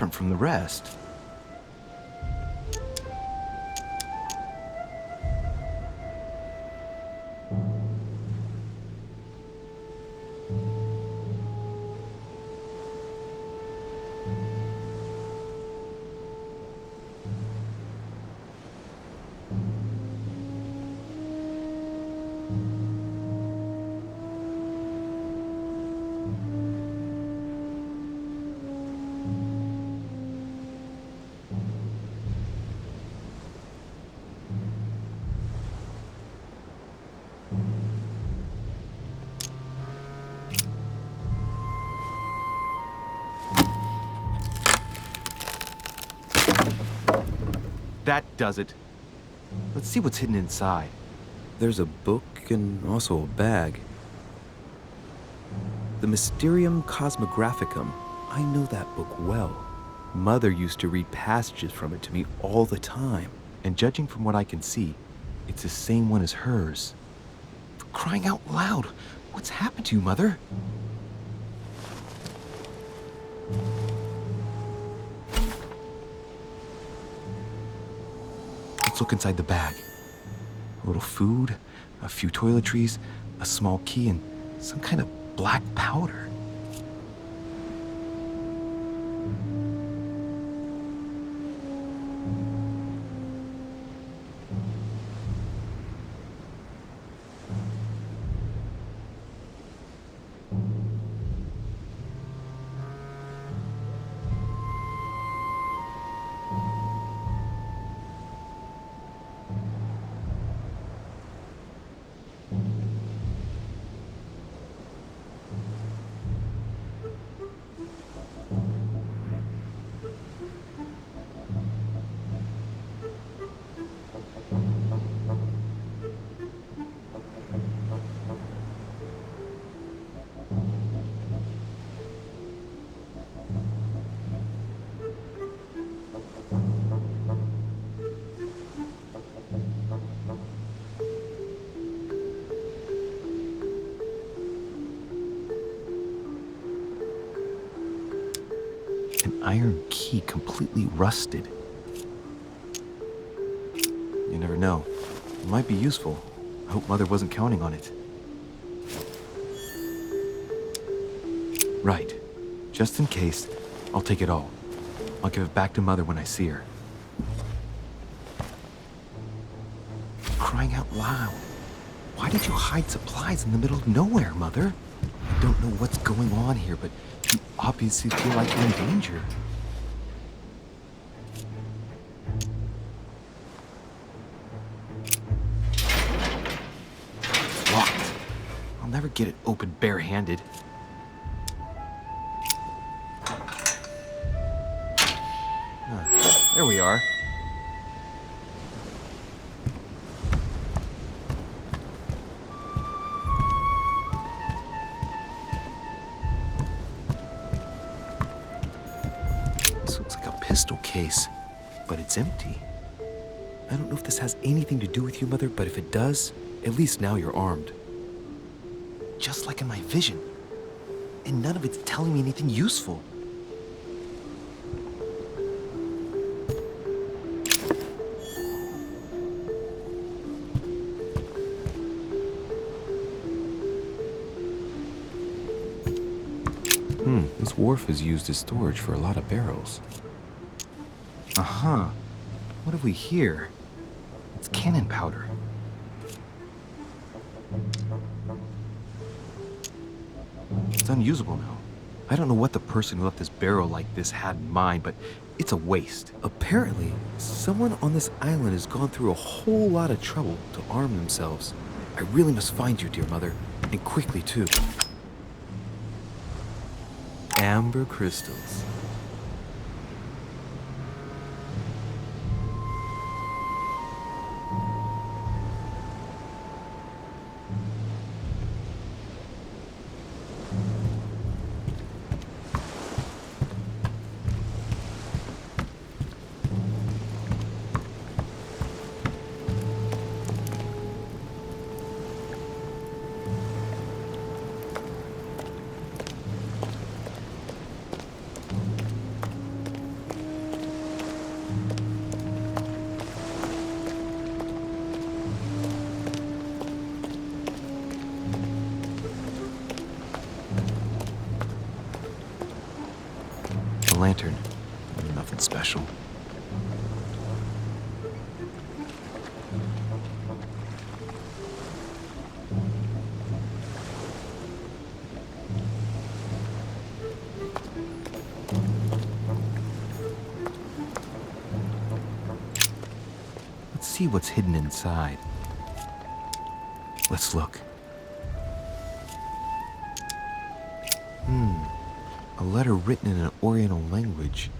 different from the rest. That does it. Let's see what's hidden inside. There's a book and also a bag. The Mysterium Cosmographicum. I know that book well. Mother used to read passages from it to me all the time. And judging from what I can see, it's the same one as hers. For crying out loud, what's happened to you, Mother? Let's look inside the bag. A little food, a few toiletries, a small key, and some kind of black powder. An iron key completely rusted. You never know. It might be useful. I hope Mother wasn't counting on it. Right. Just in case, I'll take it all. I'll give it back to Mother when I see her. Crying out loud. Why did you hide supplies in the middle of nowhere, Mother? I don't know what's going on here, but you obviously feel like you're in danger. It's locked. I'll never get it open barehanded. There we are. This looks like a pistol case, but it's empty. I don't know if this has anything to do with you, Mother, but if it does, at least now you're armed. Just like in my vision. And none of it's telling me anything useful. This wharf is used as storage for a lot of barrels. Uh-huh. What have we here? It's cannon powder. It's unusable now. I don't know what the person who left this barrel like this had in mind, but it's a waste. Apparently, someone on this island has gone through a whole lot of trouble to arm themselves. I really must find you, dear Mother, and quickly too. Amber crystals. lantern. Nothing special. Let's see what's hidden inside. Let's look. A letter written in an Oriental language.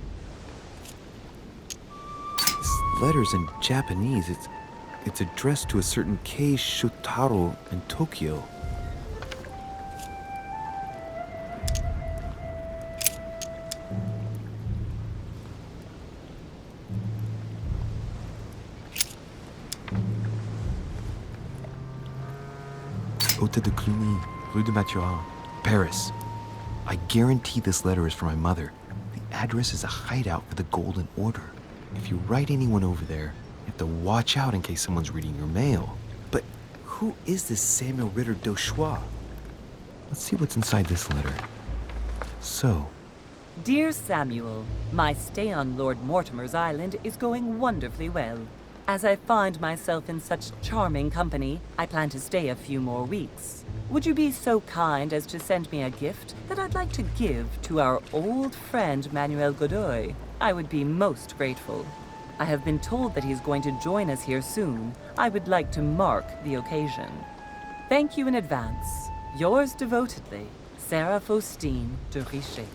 This letter's in Japanese. It's addressed to a certain Kei Shotaro in Tokyo. Hôtel de Cluny, Rue de Mathurin, Paris. I guarantee this letter is for my mother. The address is a hideout for the Golden Order. If you write anyone over there, you have to watch out in case someone's reading your mail. But who is this Samuel Ritter d'Auchois? Let's see what's inside this letter. So, Dear Samuel, my stay on Lord Mortimer's island is going wonderfully well. As I find myself in such charming company, I plan to stay a few more weeks. Would you be so kind as to send me a gift that I'd like to give to our old friend Manuel Godoy? I would be most grateful. I have been told that he's going to join us here soon. I would like to mark the occasion. Thank you in advance. Yours devotedly, Sarah Faustine de Richer.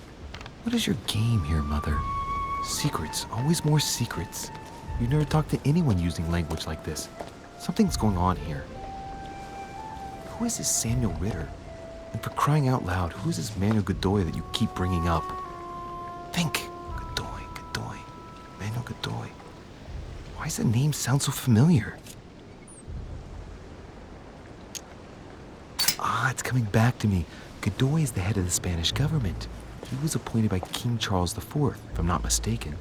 what is your game here, Mother? Secrets, always more secrets. You never talk to anyone using language like this. Something's going on here. Who is this Samuel Ritter? And for crying out loud, who is this Manuel Godoy that you keep bringing up? Think. Godoy. Manuel Godoy. Why does the name sound so familiar? Ah, it's coming back to me. Godoy is the head of the Spanish government. He was appointed by King Charles IV, if I'm not mistaken.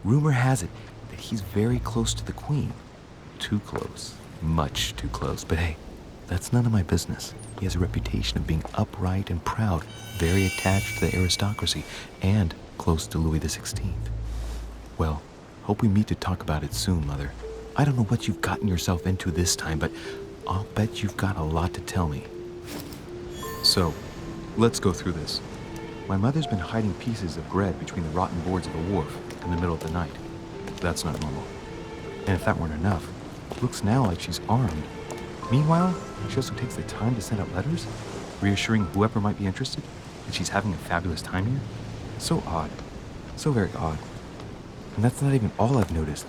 Rumor has it that he's very close to the Queen. Too close. Much too close. But hey, that's none of my business. He has a reputation of being upright and proud, very attached to the aristocracy, and close to Louis XVI. Well, hope we meet to talk about it soon, Mother. I don't know what you've gotten yourself into this time, but I'll bet you've got a lot to tell me. So, let's go through this. My mother's been hiding pieces of bread between the rotten boards of a wharf in the middle of the night. That's not normal. And if that weren't enough, it looks now like she's armed. Meanwhile, she also takes the time to send out letters, reassuring whoever might be interested that she's having a fabulous time here. So odd. So very odd. And that's not even all I've noticed.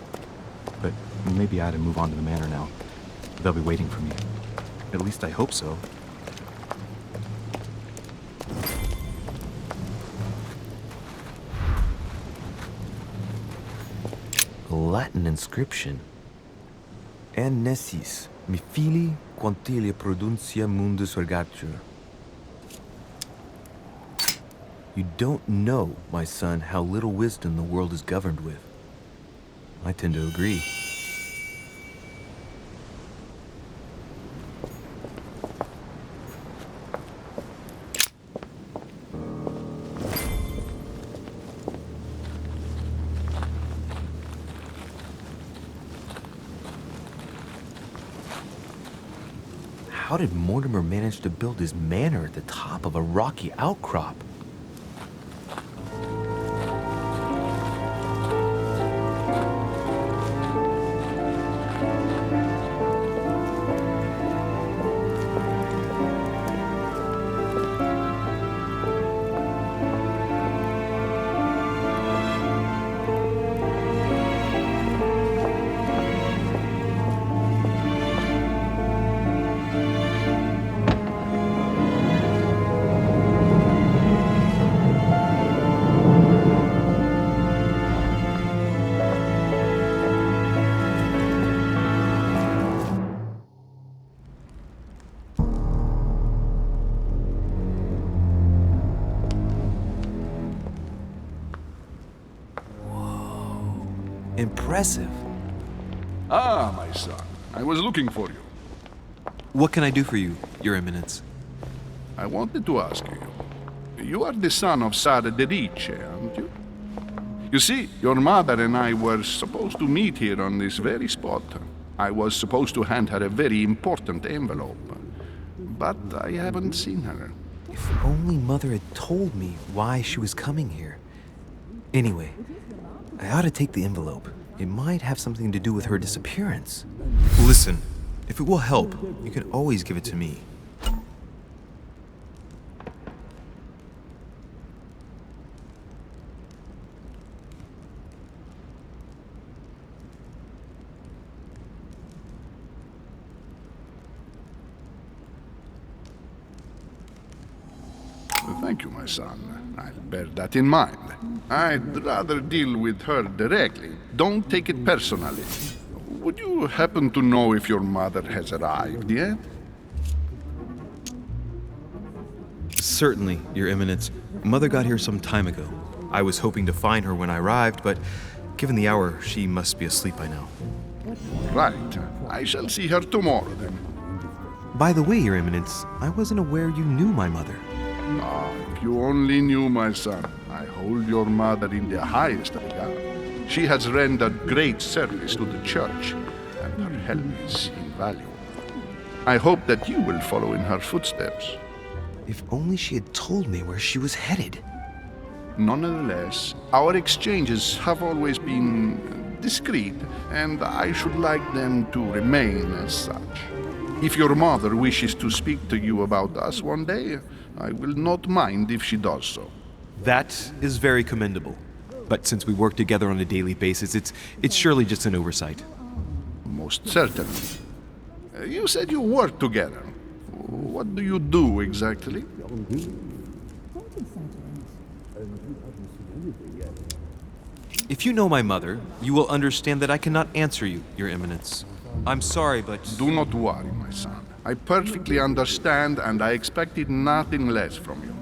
But maybe I ought to move on to the manor now. They'll be waiting for me. At least I hope so. A Latin inscription. En nessis, mi fili quantilia produncia mundus ergatur. You don't know, my son, how little wisdom the world is governed with. I tend to agree. How did Mortimer manage to build his manor at the top of a rocky outcrop? Impressive. Ah, my son. I was looking for you. What can I do for you, Your Eminence? I wanted to ask you. You are the son of Sara de Riche, aren't you? You see, your mother and I were supposed to meet here on this very spot. I was supposed to hand her a very important envelope. But I haven't seen her. If only Mother had told me why she was coming here. Anyway, I ought to take the envelope. It might have something to do with her disappearance. Listen, if it will help, you can always give it to me. Thank you, my son. I'll bear that in mind. I'd rather deal with her directly. Don't take it personally. Would you happen to know if your mother has arrived yet? Certainly, Your Eminence. Mother got here some time ago. I was hoping to find her when I arrived, but given the hour, she must be asleep by now. Right. I shall see her tomorrow then. By the way, Your Eminence, I wasn't aware you knew my mother. Ah, if you only knew, my son. I hold your mother in the highest regard. She has rendered great service to the church, and her help is invaluable. I hope that you will follow in her footsteps. If only she had told me where she was headed. Nonetheless, our exchanges have always been discreet, and I should like them to remain as such. If your mother wishes to speak to you about us one day, I will not mind if she does so. That is very commendable. But since we work together on a daily basis, it's surely just an oversight. Most certainly. You said you work together. What do you do exactly? If you know my mother, you will understand that I cannot answer you, Your Eminence. I'm sorry, but... Do not worry, my son. I perfectly understand, and I expected nothing less from you.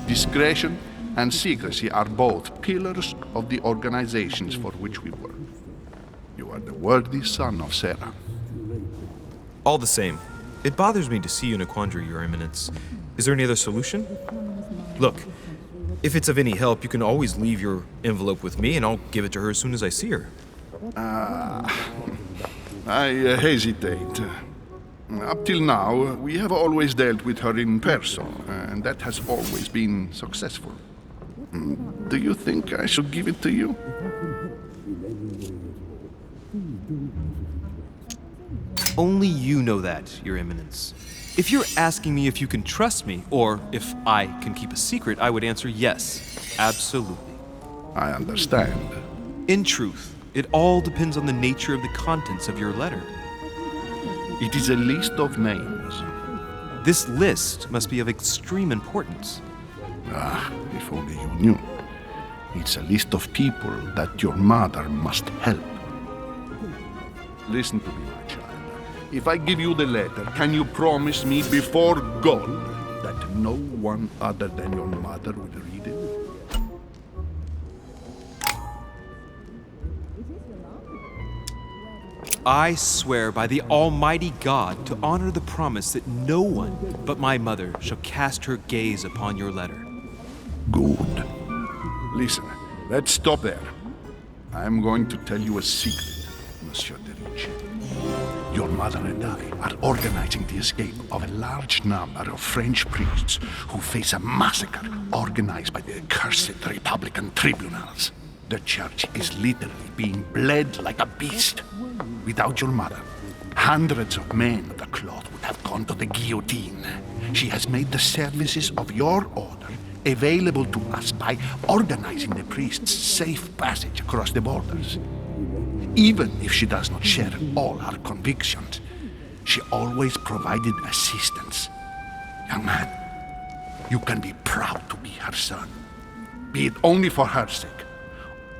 Discretion and secrecy are both pillars of the organizations for which we work. You are the worthy son of Sarah. All the same, it bothers me to see you in a quandary, Your Eminence. Is there any other solution? Look, if it's of any help, you can always leave your envelope with me, and I'll give it to her as soon as I see her. I hesitate. Up till now, we have always dealt with her in person, and that has always been successful. Do you think I should give it to you? Only you know that, Your Eminence. If you're asking me if you can trust me, or if I can keep a secret, I would answer yes, absolutely. I understand. In truth, it all depends on the nature of the contents of your letter. It is a list of names. This list must be of extreme importance. Ah, if only you knew. It's a list of people that your mother must help. Listen to me, my child. If I give you the letter, can you promise me before God that no one other than your mother will read it? I swear by the Almighty God to honor the promise that no one but my mother shall cast her gaze upon your letter. Good. Listen, let's stop there. I'm going to tell you a secret, Monsieur de Ricci. Your mother and I are organizing the escape of a large number of French priests who face a massacre organized by the accursed Republican tribunals. The church is literally being bled like a beast. Without your mother, hundreds of men of the cloth would have gone to the guillotine. She has made the services of your order available to us by organizing the priests' safe passage across the borders. Even if she does not share all our convictions, she always provided assistance. Young man, you can be proud to be her son. Be it only for her sake.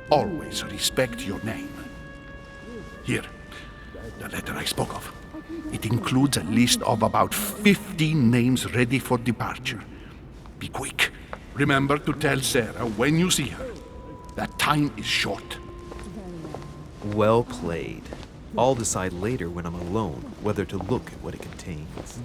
Always respect your name. Here, the letter I spoke of. It includes a list of about 15 names ready for departure. Be quick. Remember to tell Sarah when you see her that time is short. Well played. I'll decide later when I'm alone whether to look at what it contains.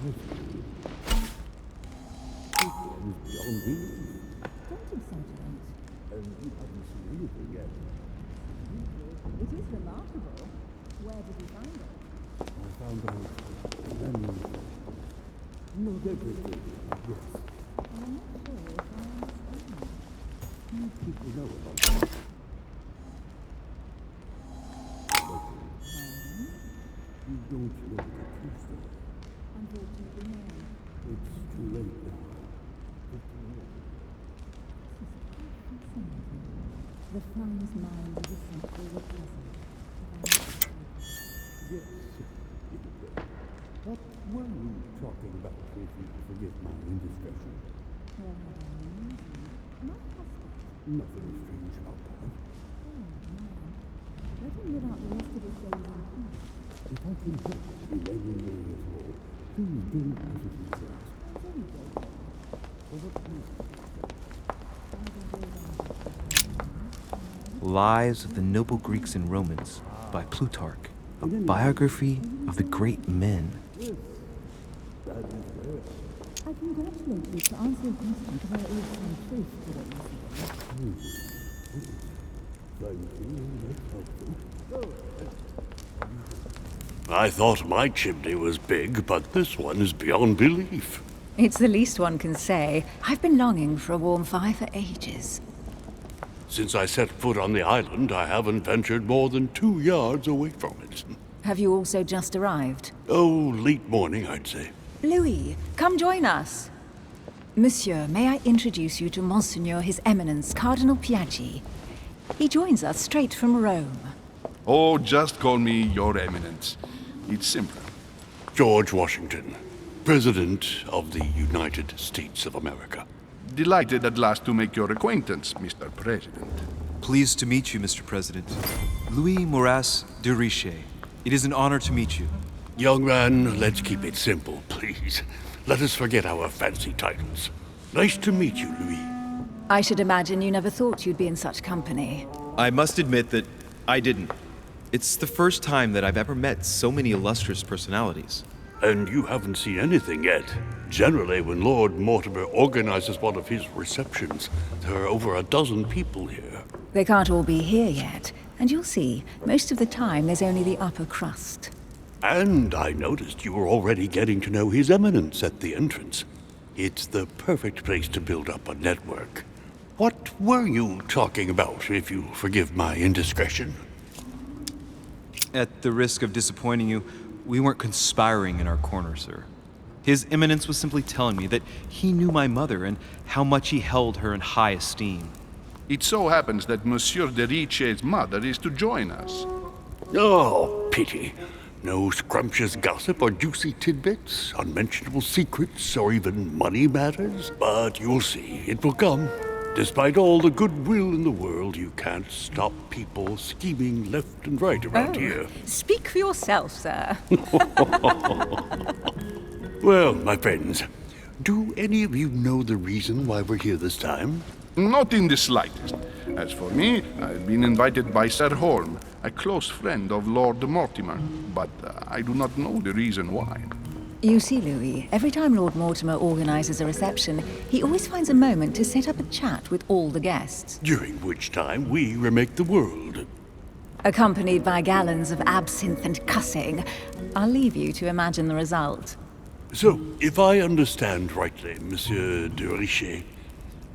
The Fly's mind is essentially repressive. What were you talking about, if you forgive my indiscretion? Well, not hostile. Nothing strange about that. Let him live out the rest of his days in peace. If I can help you in any way at all, please do as it is asked. For what reason? Lives of the Noble Greeks and Romans by Plutarch, a biography of the great men. I congratulate you to answer your question to there is some truth to what you say. Thank you, that's helpful. I thought my chimney was big, but this one is beyond belief. It's the least one can say. I've been longing for a warm fire for ages. Since I set foot on the island, I haven't ventured more than 2 yards away from it. Have you also just arrived? Oh, late morning, I'd say. Louis, come join us. Monsieur, may I introduce you to Monseigneur His Eminence, Cardinal Piaggi. He joins us straight from Rome. Oh, just call me Your Eminence. It's simpler. George Washington, President of the United States of America. Delighted at last to make your acquaintance, Mr. President. Pleased to meet you, Mr. President. Louis Moras de Richet. It is an honor to meet you. Young man, let's keep it simple, please. Let us forget our fancy titles. Nice to meet you, Louis. I should imagine you never thought you'd be in such company. I must admit that I didn't. It's the first time that I've ever met so many illustrious personalities. And you haven't seen anything yet. Generally, when Lord Mortimer organizes one of his receptions, there are over a dozen people here. They can't all be here yet, and you'll see, most of the time there's only the upper crust. And I noticed you were already getting to know His Eminence at the entrance. It's the perfect place to build up a network. What were you talking about, if you forgive my indiscretion? At the risk of disappointing you, we weren't conspiring in our corner, sir. His Eminence was simply telling me that he knew my mother and how much he held her in high esteem. It so happens that Monsieur de Richet's mother is to join us. Oh, pity. No scrumptious gossip or juicy tidbits, unmentionable secrets, or even money matters. But you'll see, it will come. Despite all the goodwill in the world, you can't stop people scheming left and right around here. Speak for yourself, sir. Well, my friends, do any of you know the reason why we're here this time? Not in the slightest. As for me, I've been invited by Sir Holm, a close friend of Lord Mortimer, but I do not know the reason why. You see, Louis, every time Lord Mortimer organizes a reception, he always finds a moment to set up a chat with all the guests. During which time we remake the world. Accompanied by gallons of absinthe and cussing. I'll leave you to imagine the result. So, if I understand rightly, Monsieur de Richet,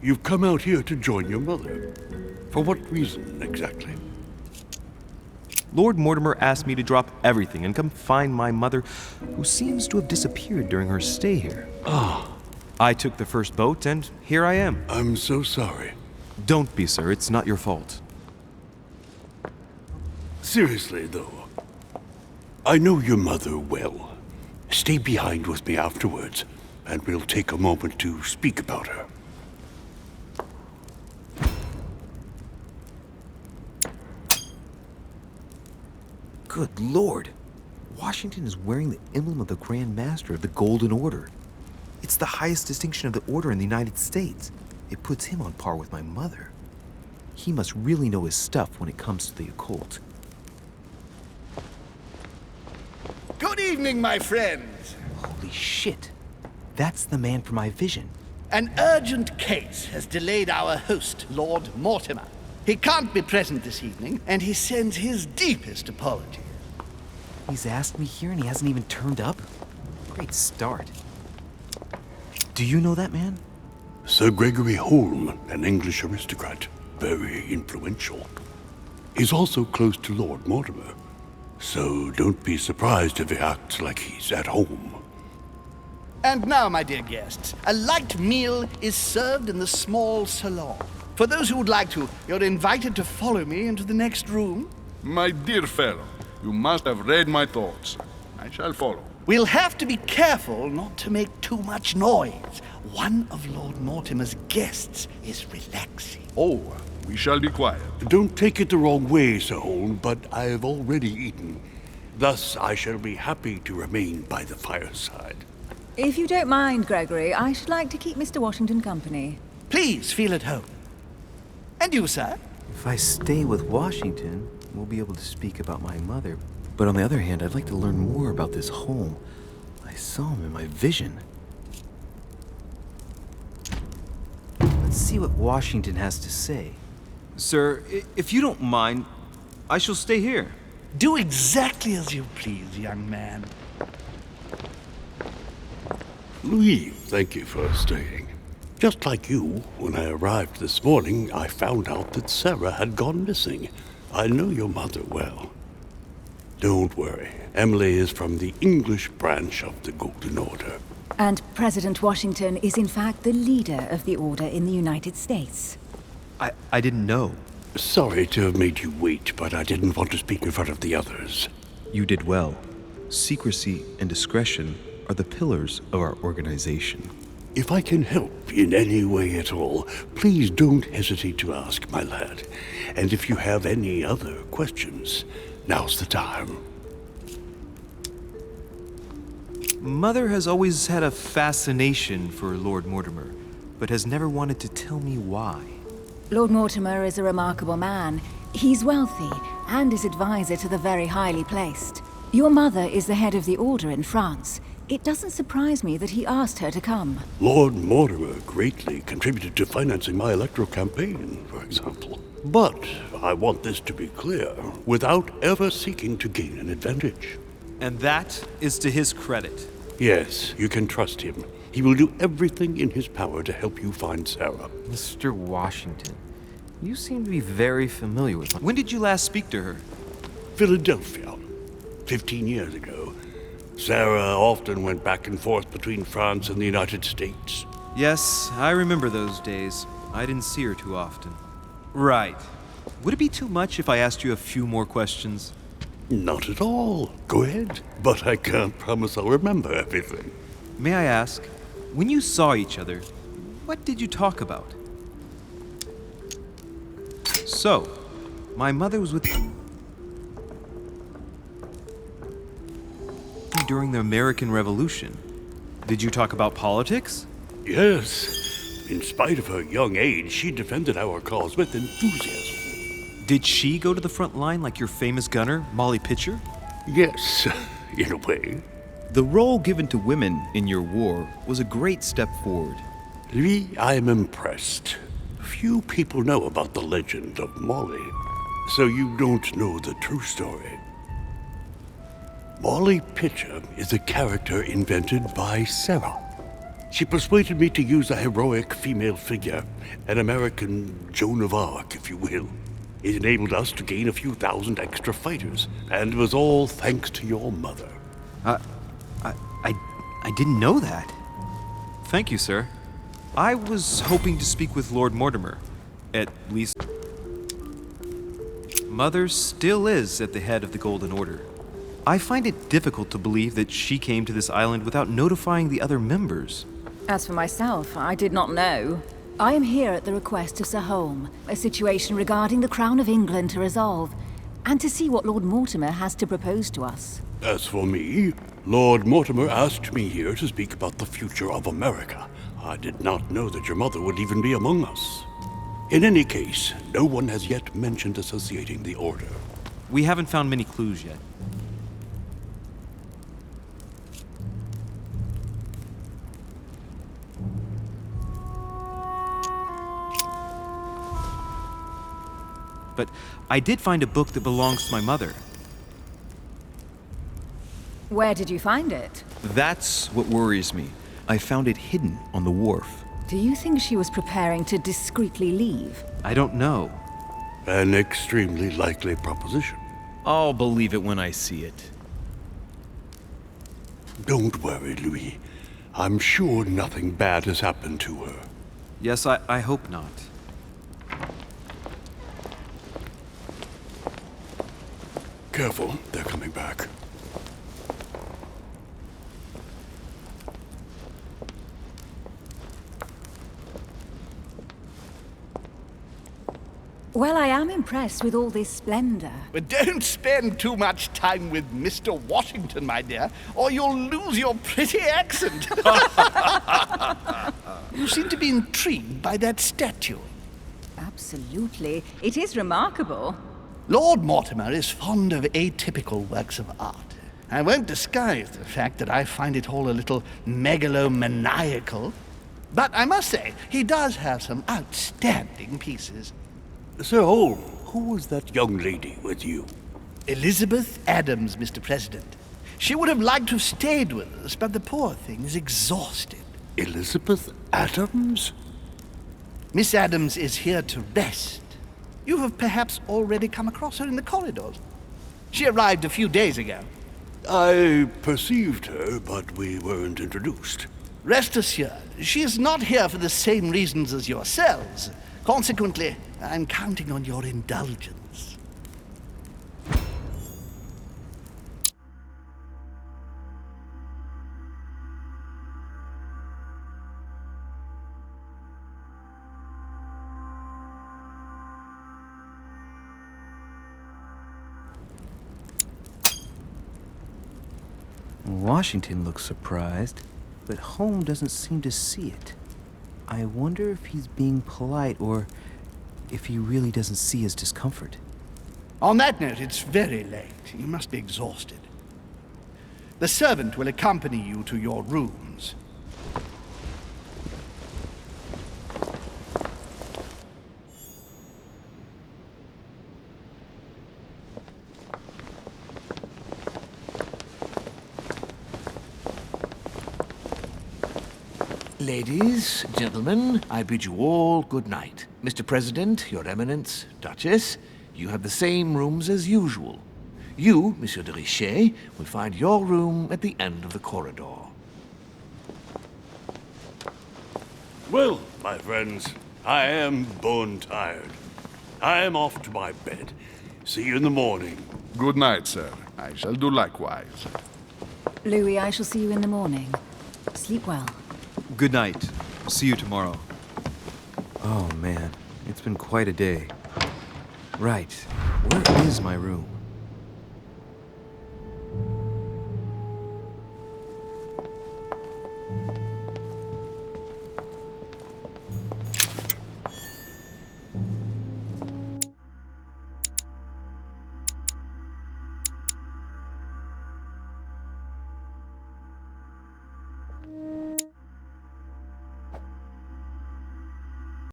you've come out here to join your mother. For what reason, exactly? Lord Mortimer asked me to drop everything and come find my mother, who seems to have disappeared during her stay here. I took the first boat, and here I am. I'm so sorry. Don't be, sir. It's not your fault. Seriously, though, I know your mother well. Stay behind with me afterwards, and we'll take a moment to speak about her. Good Lord! Washington is wearing the emblem of the Grand Master of the Golden Order. It's the highest distinction of the order in the United States. It puts him on par with my mother. He must really know his stuff when it comes to the occult. Good evening, my friends. Holy shit! That's the man from my vision. An urgent case has delayed our host, Lord Mortimer. He can't be present this evening, and he sends his deepest apologies. He's asked me here and he hasn't even turned up? Great start. Do you know that man? Sir Gregory Holm, an English aristocrat, very influential. He's also close to Lord Mortimer, so don't be surprised if he acts like he's at home. And now, my dear guests, a light meal is served in the small salon. For those who would like to, you're invited to follow me into the next room. My dear fellow, you must have read my thoughts. I shall follow. We'll have to be careful not to make too much noise. One of Lord Mortimer's guests is relaxing. Oh, we shall be quiet. Don't take it the wrong way, Sir Holm, but I have already eaten. Thus, I shall be happy to remain by the fireside. If you don't mind, Gregory, I should like to keep Mr. Washington company. Please feel at home. And you, sir? If I stay with Washington, we'll be able to speak about my mother. But on the other hand, I'd like to learn more about this home. I saw him in my vision. Let's see what Washington has to say. Sir, if you don't mind, I shall stay here. Do exactly as you please, young man. Louis, thank you for staying. Just like you, when I arrived this morning, I found out that Sarah had gone missing. I know your mother well. Don't worry. Emily is from the English branch of the Golden Order. And President Washington is in fact the leader of the Order in the United States. I didn't know. Sorry to have made you wait, but I didn't want to speak in front of the others. You did well. Secrecy and discretion are the pillars of our organization. If I can help in any way at all, please don't hesitate to ask, my lad. And if you have any other questions, now's the time. Mother has always had a fascination for Lord Mortimer, but has never wanted to tell me why. Lord Mortimer is a remarkable man. He's wealthy and is advisor to the very highly placed. Your mother is the head of the Order in France. It doesn't surprise me that he asked her to come. Lord Mortimer greatly contributed to financing my electoral campaign, for example. But I want this to be clear, without ever seeking to gain an advantage. And that is to his credit. Yes, you can trust him. He will do everything in his power to help you find Sarah. Mr. Washington, you seem to be very familiar with her. When did you last speak to her? Philadelphia, 15 years ago. Sarah often went back and forth between France and the United States. Yes, I remember those days. I didn't see her too often. Right. Would it be too much if I asked you a few more questions? Not at all. Go ahead. But I can't promise I'll remember everything. May I ask, when you saw each other, what did you talk about? So, my mother was with during the American Revolution. Did you talk about politics? Yes. In spite of her young age, she defended our cause with enthusiasm. Did she go to the front line like your famous gunner, Molly Pitcher? Yes, in a way. The role given to women in your war was a great step forward. Louis, I am impressed. Few people know about the legend of Molly, so you don't know the true story. Molly Pitcher is a character invented by Sarah. She persuaded me to use a heroic female figure, an American Joan of Arc, if you will. It enabled us to gain a few thousand extra fighters, and it was all thanks to your mother. I didn't know that. Thank you, sir. I was hoping to speak with Lord Mortimer. At least... Mother still is at the head of the Golden Order. I find it difficult to believe that she came to this island without notifying the other members. As for myself, I did not know. I am here at the request of Sir Holm, a situation regarding the Crown of England to resolve, and to see what Lord Mortimer has to propose to us. As for me, Lord Mortimer asked me here to speak about the future of America. I did not know that your mother would even be among us. In any case, no one has yet mentioned associating the Order. We haven't found many clues yet. but I did find a book that belongs to my mother. Where did you find it? That's what worries me. I found it hidden on the wharf. Do you think she was preparing to discreetly leave? I don't know. An extremely likely proposition. I'll believe it when I see it. Don't worry, Louis. I'm sure nothing bad has happened to her. Yes, I hope not. Careful, they're coming back. Well, I am impressed with all this splendor. But don't spend too much time with Mr. Washington, my dear, or you'll lose your pretty accent. You seem to be intrigued by that statue. Absolutely. It is remarkable. Lord Mortimer is fond of atypical works of art. I won't disguise the fact that I find it all a little megalomaniacal. But I must say, he does have some outstanding pieces. Sir Holm, who was that young lady with you? Elizabeth Adams, Mr. President. She would have liked to have stayed with us, but the poor thing is exhausted. Elizabeth Adams? Miss Adams is here to rest. You have perhaps already come across her in the corridors. She arrived a few days ago. I perceived her, but we weren't introduced. Rest assured, she is not here for the same reasons as yourselves. Consequently, I'm counting on your indulgence. Washington looks surprised, but Holmes doesn't seem to see it. I wonder if he's being polite or if he really doesn't see his discomfort. On that note, it's very late. You must be exhausted. The servant will accompany you to your rooms. Ladies, gentlemen, I bid you all good night. Mr. President, Your Eminence, Duchess, you have the same rooms as usual. You, Monsieur de Richet, will find your room at the end of the corridor. Well, my friends, I am bone tired. I am off to my bed. See you in the morning. Good night, sir. I shall do likewise. Louis, I shall see you in the morning. Sleep well. Good night. See you tomorrow. Oh man, it's been quite a day. Right, where is my room?